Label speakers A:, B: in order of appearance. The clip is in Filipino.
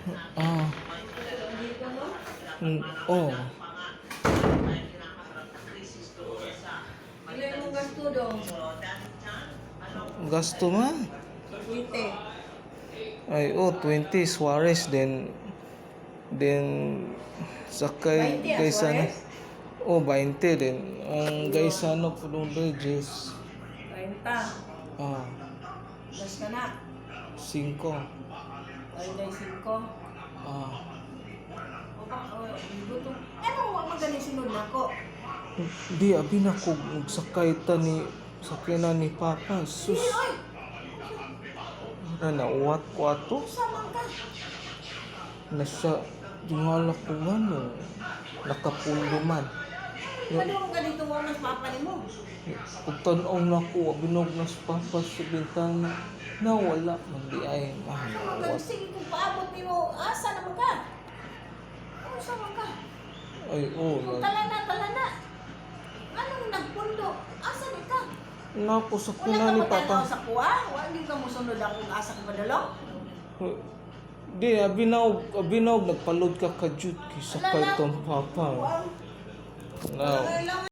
A: Ah,
B: Dito, no?
A: oh.
B: Ilan mo gasto dong?
A: Gasto ma?
B: 20.
A: Ay, 20 Suarez, then sakay
B: 20
A: guys ano.
B: Suarez?
A: 20 din. Ang guys ano pulong Regis.
B: 30.
A: Ah,
B: Gas ka na.
A: 5.
B: 35.
A: Ah,
B: O ba? Buto. Ano mo magaling sunod na ko?
A: di abi na ko nagsakay ta ni sakyan na ni Papa. Sus,
B: Oy!
A: nauwat ko ato.
B: Samang ka.
A: Nasa tingala ko ano, nakapundo man.
B: Madung ka dito mo mas papa ni mo.
A: Pagtanaw na ko, binog na sa Papa sa bintana. Nawala man di ay. Ah,
B: Ano
A: nauwat.
B: sige kung paabot ni mo, asa naman ka? Ano samang ka?
A: Ay,
B: Kung tala na. Anong nagpundo? Asa ni ka?
A: Napo sa
B: Wala
A: kuna
B: ka
A: ni
B: matanaw
A: Papa.
B: sa kuha? Wala ka mo sunod akong asa ka padalong?
A: Di, abinaw, nagpalod ka ka jud kisa kay tong Papa.
B: Wow.
A: Now,
B: Kailangan